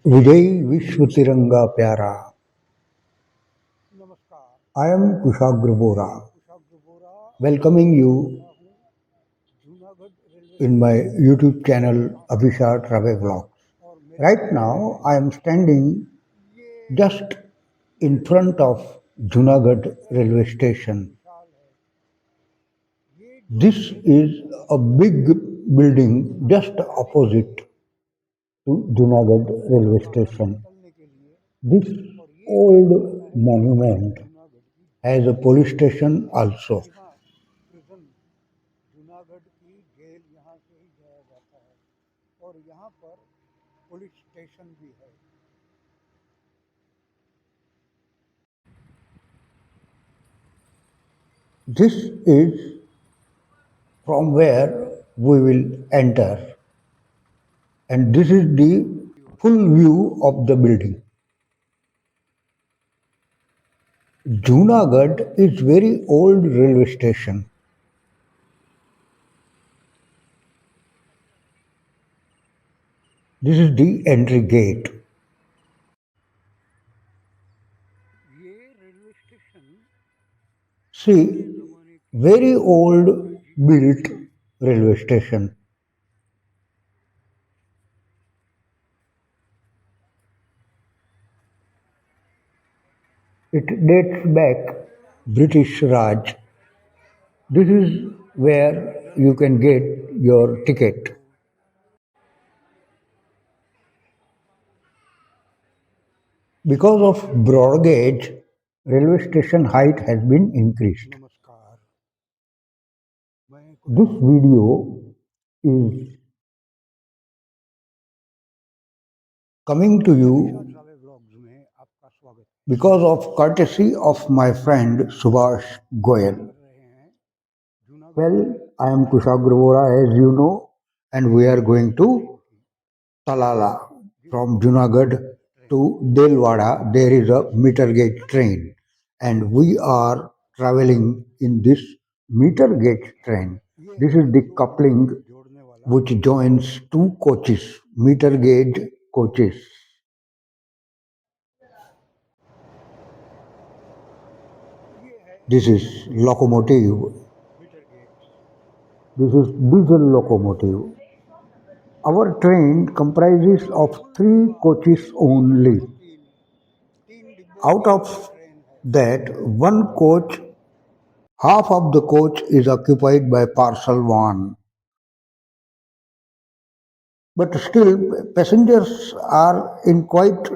विजय विश्व तिरंगा प्यारा. I am Kushagra Bora, welcoming you in my YouTube channel Abhishar Travel Vlogs. Right now, I am standing just in front of Junagadh railway station. This is a big building just opposite to Junagadh railway station. This old monument has a police station also. This is from where we will enter, and this is the full view of the building. Junagadh is very old railway station. This is the entry gate. See, very old built railway station. It dates back British Raj. This is where you can get your ticket. Because of broad gauge, railway station height has been increased. This video is coming to you because of courtesy of my friend Subhash Goyal. Well, I am Kushagra Bora, as you know, and we are going to Talala. From Junagadh to Delwada, there is a meter gauge train, and we are traveling in this meter gauge train. This is the coupling which joins two coaches, meter gauge coaches. This is locomotive. This is diesel locomotive. Our train comprises of three coaches only. Out of that, one coach, half of the coach is occupied by parcel van. But still, passengers are in quite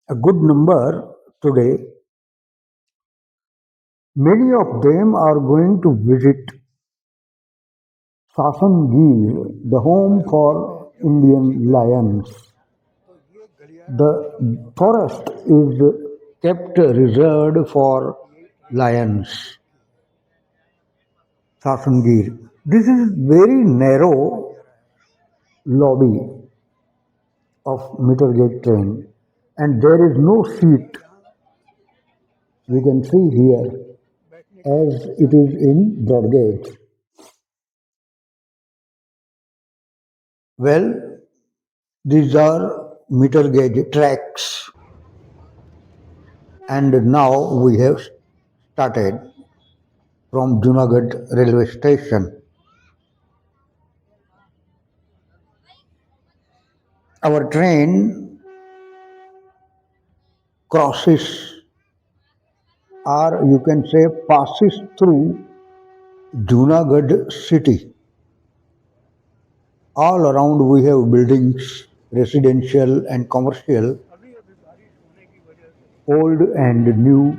a good number today. Many of them are going to visit Sasan Gir, the home for Indian lions. The forest is kept reserved for lions. Sasan Gir. This is very narrow lobby of meter gauge train, and there is no seat. You can see here as it is in broad gauge. Well, these are meter gauge tracks, and now we have started from Junagadh railway station. Our train crosses, or you can say passes through Junagadh city. All around we have buildings, residential and commercial, old and new.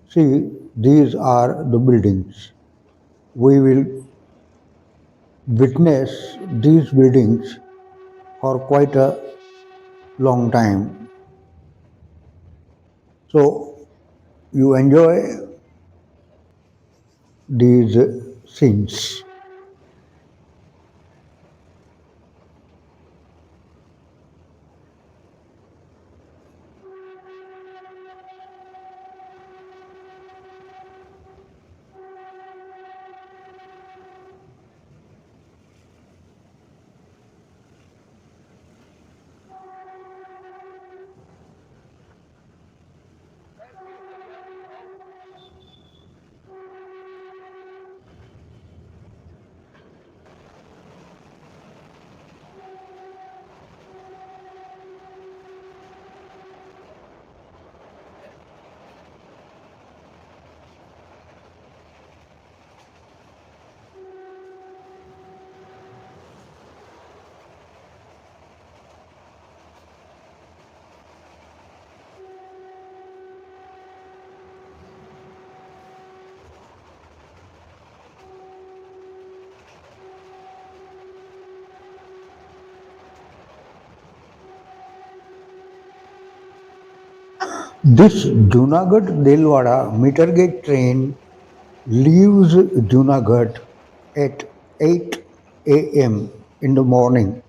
See, these are the buildings. We will witness these buildings for quite a long time. So you enjoy these scenes. This Junagadh Delwada Metre Gauge Train leaves Junagadh at 8 a.m. in the morning.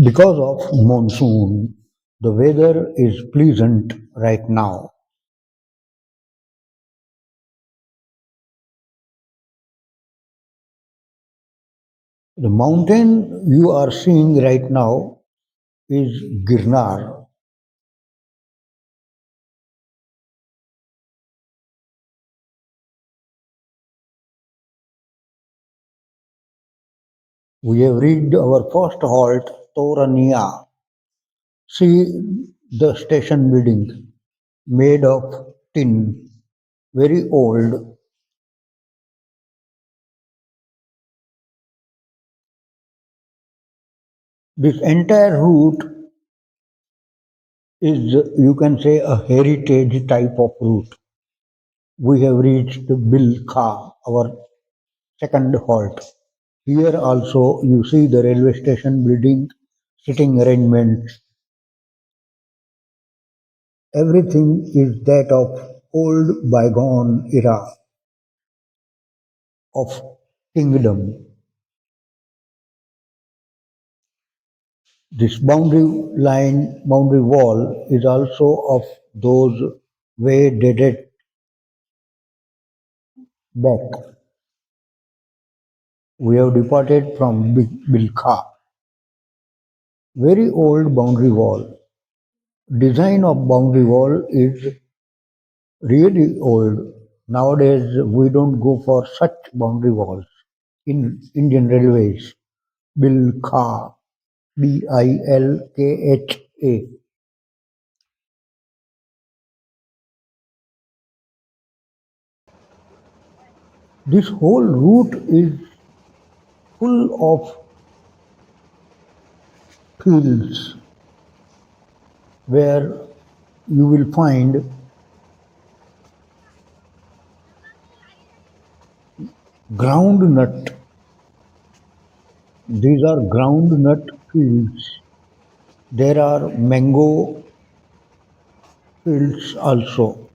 Because of monsoon, the weather is pleasant right now. The mountain you are seeing right now is Girnar. We have reached our first halt, Torania. See the station building made of tin, very old. This entire route is, you can say, a heritage type of route. We have reached Bilka, our second halt. Here also you see the railway station building, sitting arrangements. Everything is that of old bygone era of kingdom. This boundary wall is also of those way dated back. We have departed from Bilka. Very old boundary wall. Design of boundary wall is really old. Nowadays we don't go for such boundary walls in Indian Railways. Bilka, Bilkha. This whole route is full of fields where you will find groundnut. These are groundnut fields. There are mango fields also.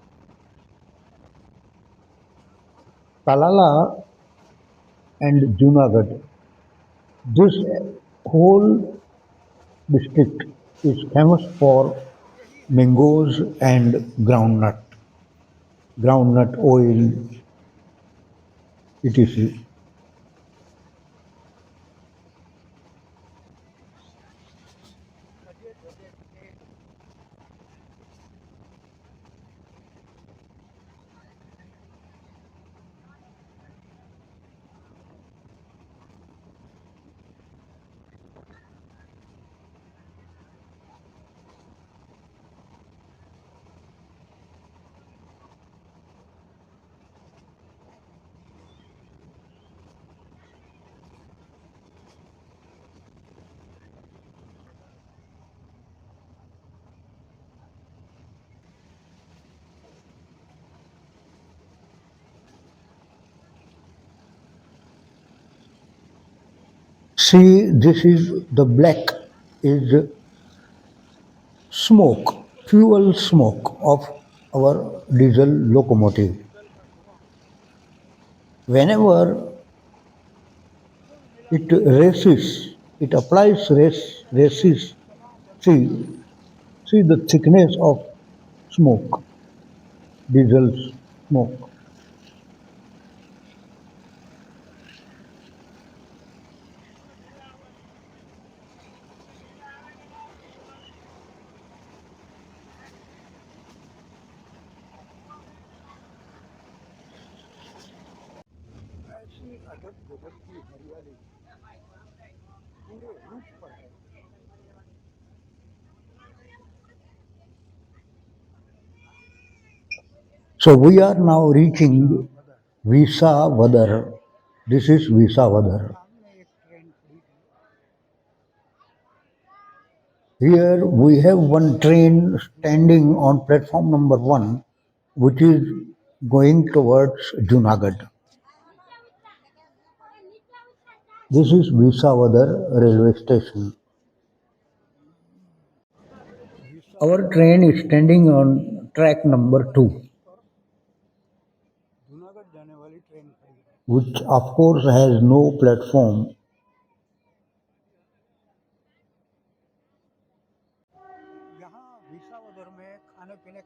Talala and Junagadh. This Whole district is famous for mangoes and groundnut oil, etc. See, this is the black is smoke, fuel smoke of our diesel locomotive. Whenever it races, it applies races. See, see the thickness of smoke, diesel smoke. So we are now reaching Visavadar. This is Visavadar. Here we have one train standing on platform number one, which is going towards Junagadh. This is Visavadar railway station. Our train is standing on track number two, which of course has no platform.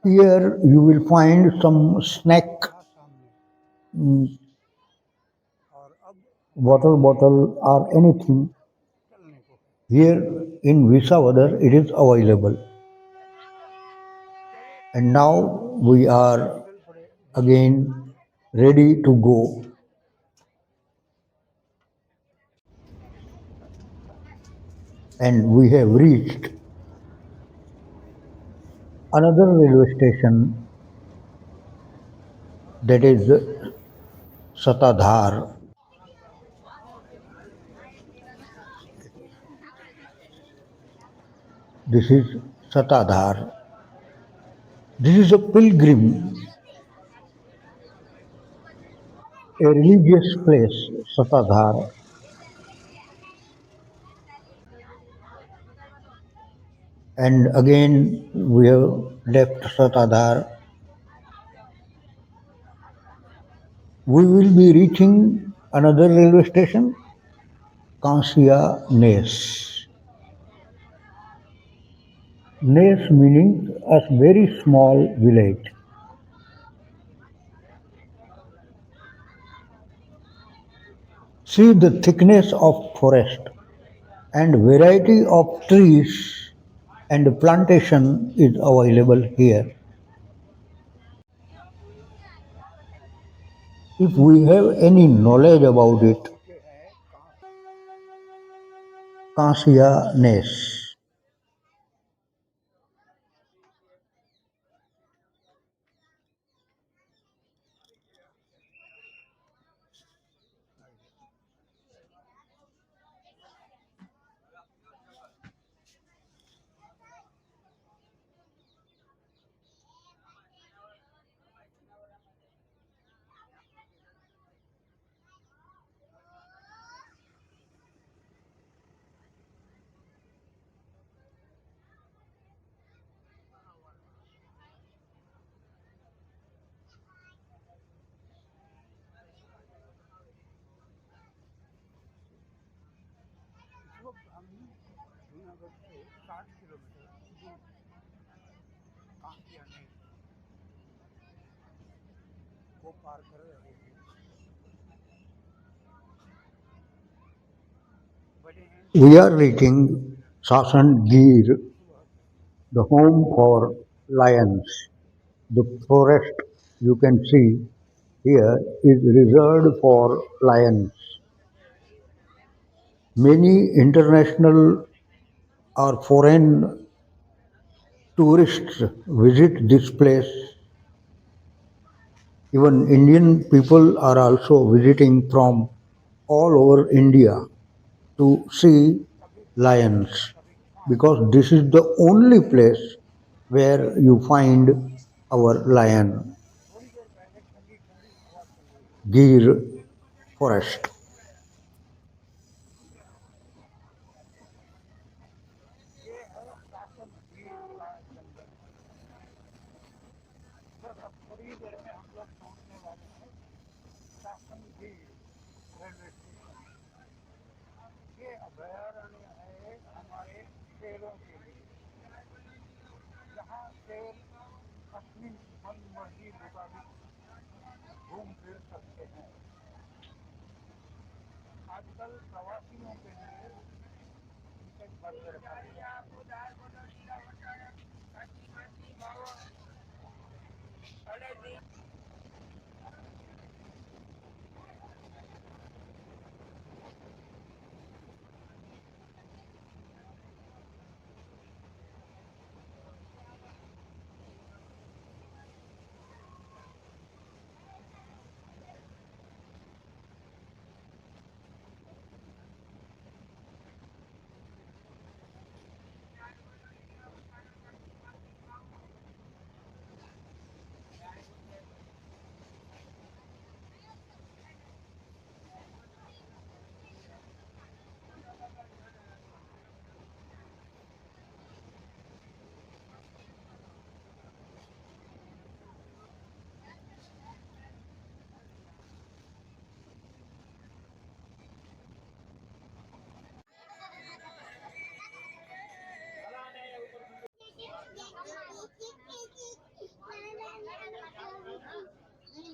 Here you will find some snack, mm, water bottle or anything. Here in Visavadar it is available. And now we are again ready to go. And we have reached another railway station, that is Satadhar. This is Satadhar. This is a pilgrim, a religious place, Satadhar. And again we have left Satadhar. We will be reaching another railway station, Kansia Nes. Nes meaning a very small village. See the thickness of forest and variety of trees and plantation is available here. If we have any knowledge about it, Kansia Nes. We are reaching Sasan Gir, the home for lions. The forest you can see here is reserved for lions. Many international or foreign tourists visit this place. Even Indian people are also visiting from all over India to see lions because this is the only place where you find our lion, Gir forest.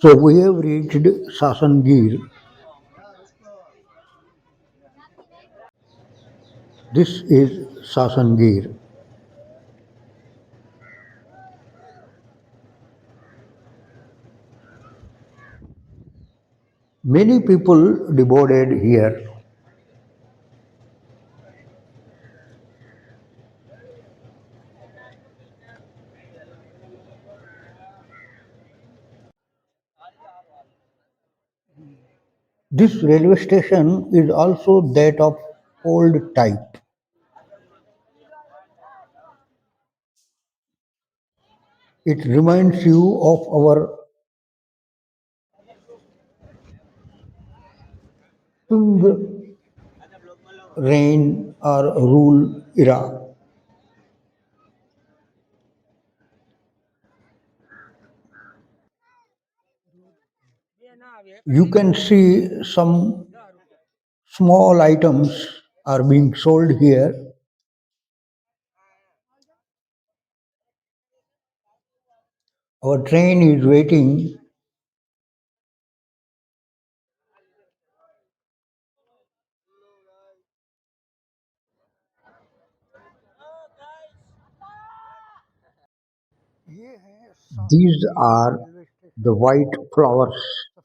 So we have reached Sasan Gir. This is Sasan Gir. Many people devoted here. This railway station is also that of old type. It reminds you of our Tung reign or rule era. You can see some small items are being sold here. Our train is waiting. These are the white flowers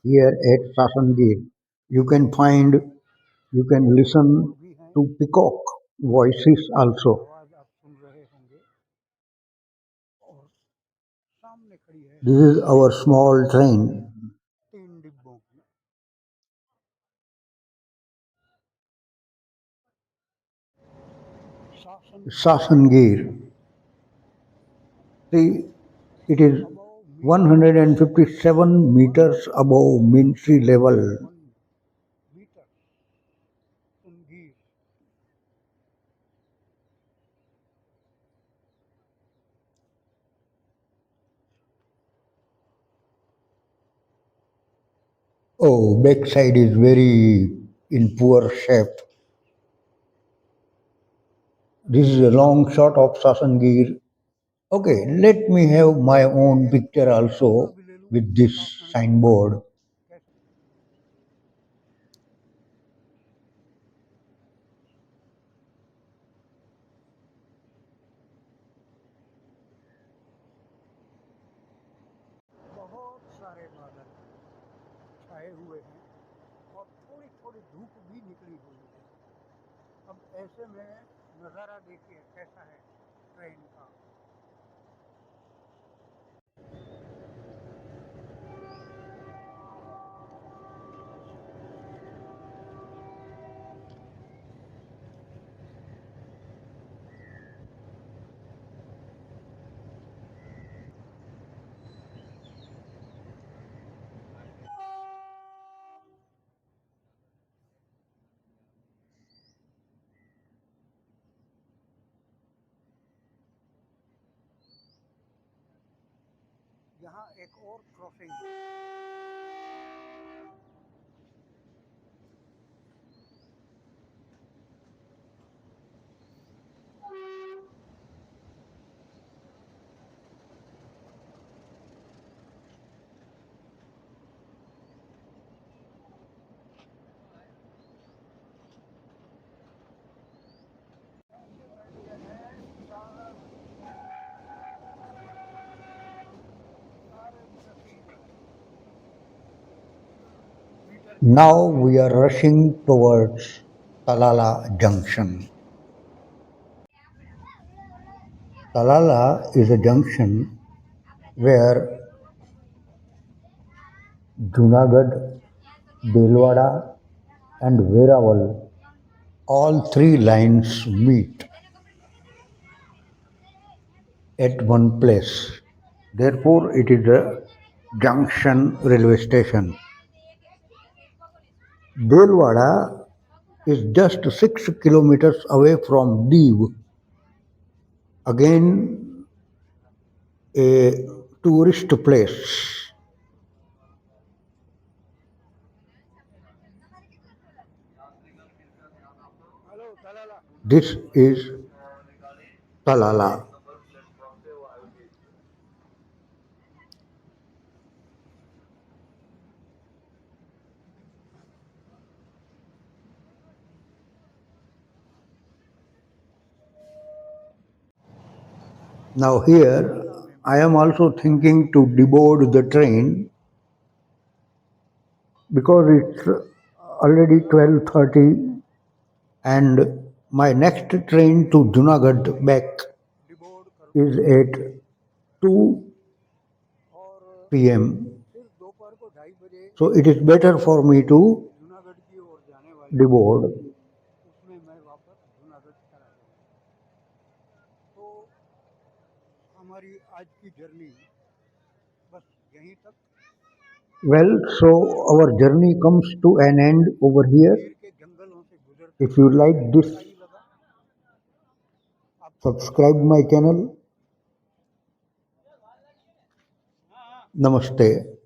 here at Sasangir. You can find, you can listen to peacock voices also. This is our small train. Sasangir. See, it is 157 meters above mean sea level. Oh, backside is very in poor shape. This is a long shot of Sasan Gir. Okay, let me have my own picture also with this signboard. बहुत सारे बादल छाए हुए हैं और थोड़ी थोड़ी धूप भी निकली हुई है। अब ऐसे में नज़ारा देखिए कैसा है ट्रेन का। यहाँ एक और crossing Now we are rushing towards Talala junction. Talala is a junction where Junagadh, Delwada and Verawal, all three lines meet at one place. Therefore, it is a junction railway station. Delwada is just 6 kilometers away from Diu, again a tourist place. This is Talala. Now here I am also thinking to deboard the train because it's already 12:30 and my next train to Junagadh back is at 2 p.m. So it is better for me to deboard. Well, so our journey comes to an end over here. If you like this, subscribe my channel. Namaste.